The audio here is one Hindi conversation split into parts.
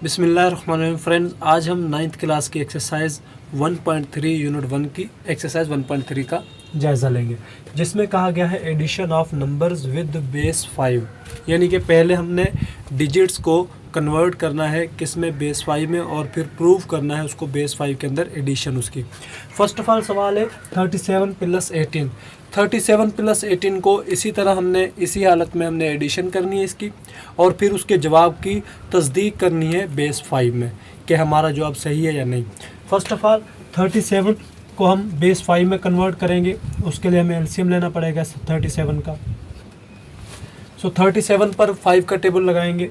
बिस्मिल्लाहिर्रहमानिर्रहीम फ्रेंड्स, आज हम 9th क्लास की एक्सरसाइज 1.3 यूनिट 1 की एक्सरसाइज 1.3 का जायज़ा लेंगे, जिसमें कहा गया है addition of numbers with base 5। यानी कि पहले हमने डिजिट्स को कन्वर्ट करना है किस में, बेस 5 में, और फिर प्रूव करना है उसको बेस 5 के अंदर एडिशन उसकी। फर्स्ट ऑफ ऑल सवाल है 37 + 18। 37 + 18 को इसी तरह हमने इसी हालत में हमने एडिशन करनी है इसकी, और फिर उसके जवाब की तस्दीक करनी है बेस 5 में कि हमारा जवाब सही है या नहीं। फर्स्ट ऑफ ऑल 37 को हम बेस 5 में कन्वर्ट करेंगे, उसके लिए हमें एलसीएम लेना पड़ेगा 37 का। सो 37 पर 5 का टेबल लगाएंगे।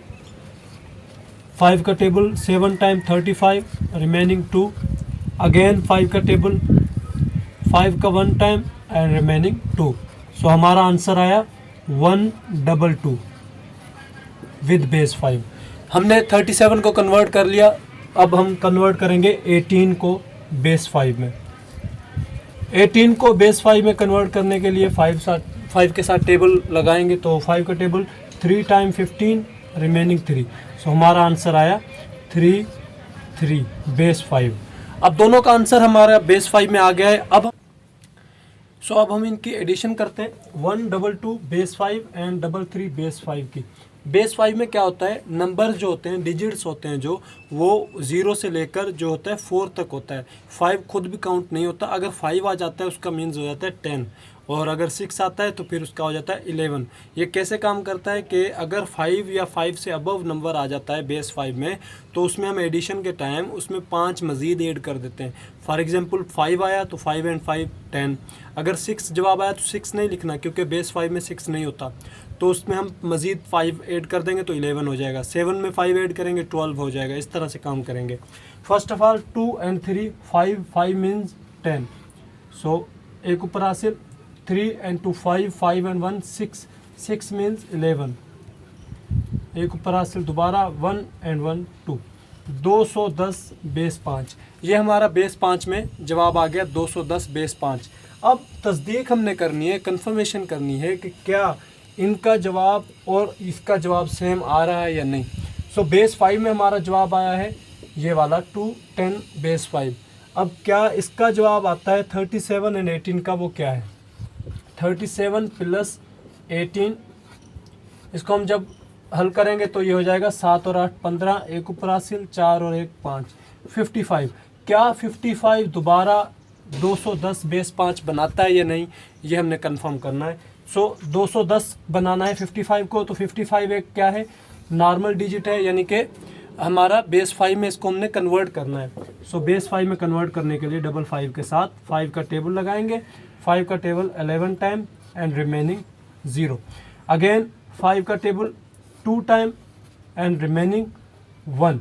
5 का टेबल 7 टाइम 35 रिमेनिंग 2, अगेन 5 का टेबल 5 का 1 टाइम एंड रिमेनिंग 2। सो हमारा आंसर आया 122 विद बेस 5। हमने 37 को कन्वर्ट कर लिया, अब हम कन्वर्ट करेंगे 18 को बेस 5 में। 18 को बेस 5 में कन्वर्ट करने के लिए 5 के साथ टेबल लगाएंगे, तो 5 का टेबल 3 टाइम 15 रिमेनिंग 3। सो हमारा आंसर आया 3 बेस 5। अब दोनों का आंसर हमारा बेस 5 में आ गया है। अब हम इनकी एडिशन करते हैं, 122 बेस 5 एंड 33 बेस 5 की। बेस 5 में क्या होता है, नंबर जो होते हैं, डिजिट्स होते हैं जो, वो 0 से लेकर जो होता है 4 तक होता है। 5 खुद भी काउंट नहीं होता, अगर 5 आ जाता है उसका मीन्स हो जाता है 10, और अगर 6 आता है तो फिर उसका हो जाता है 11। ये कैसे काम करता है कि अगर 5 या 5 से अबव नंबर आ जाता है बेस 5 में, तो उसमें हम एडिशन के टाइम उसमें 5 मज़ीद ऐड कर देते हैं। फॉर एग्जांपल 5 आया तो 5 एंड 5 10। अगर 6 जवाब आया तो 6 नहीं लिखना, क्योंकि बेस 5 में 6 नहीं होता, तो उसमें हम मज़ीद 5 ऐड कर देंगे तो 11 हो जाएगा। 7 में 5 ऐड करेंगे 12 हो जाएगा। इस तरह से काम करेंगे। First of all 2 and 3 5 means 10। सो एक ऊपर हासिल 3 एंड 2 5 एंड 1 6 मीन्स 11। एक ऊपर हासिल दोबारा 1 एंड 1 2। 210 बेस 5। ये हमारा बेस 5 में जवाब आ गया 210 बेस 5। अब तस्दीक हमने करनी है, कंफर्मेशन करनी है कि क्या इनका जवाब और इसका जवाब सेम आ रहा है या नहीं। सो बेस 5 में हमारा जवाब आया है ये वाला 210 बेस 5। अब क्या इसका जवाब आता है 37 एंड 18 का, वो क्या है 37 + 18। इसको हम जब हल करेंगे तो ये हो जाएगा 7 और 8 15, एक ऊपर हासिल 4 और 1 5 55। क्या 55 दोबारा 210 बेस 5 बनाता है या नहीं, ये हमने कंफर्म करना है। सो 210 बनाना है 55 को, तो 55 एक क्या है, नॉर्मल डिजिट है, यानी कि हमारा बेस 5 में इसको हमने कन्वर्ट करना है। सो बेस 5 में कन्वर्ट करने के लिए 55 के साथ 5 का टेबल लगाएंगे। 5 का table 11 time and remaining 0। Again 5 का टेबल 2 टाइम एंड रिमेनिंग 1।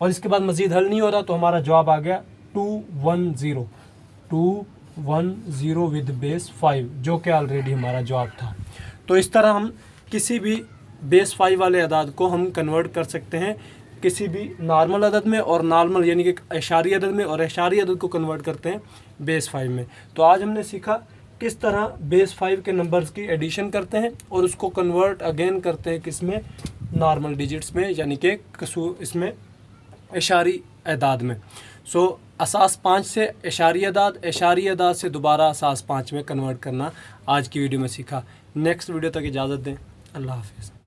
और इसके बाद मज़ीद हल नहीं हो रहा, तो हमारा जवाब आ गया 210 विद बेस 5, जो कि ऑलरेडी हमारा जवाब था। तो इस तरह हम किसी भी बेस 5 वाले अदाद को हम कन्वर्ट कर सकते हैं किसी भी नॉर्मल अदद में, और नॉर्मल यानी कि एशारी अदद में, और एशारी अदद को कन्वर्ट करते हैं बेस 5 में। तो आज हमने सीखा किस तरह बेस 5 के नंबर्स की एडिशन करते हैं और उसको कन्वर्ट अगेन करते हैं किस में, नॉर्मल डिजिट्स में, यानी कि इसमें एशारी अदाद में। सो असास 5 से एशारी अदाद से दोबारा असास 5 में कन्वर्ट करना आज की वीडियो में सीखा। नेक्स्ट वीडियो तक इजाज़त दें। अल्लाह हाफ़िज़।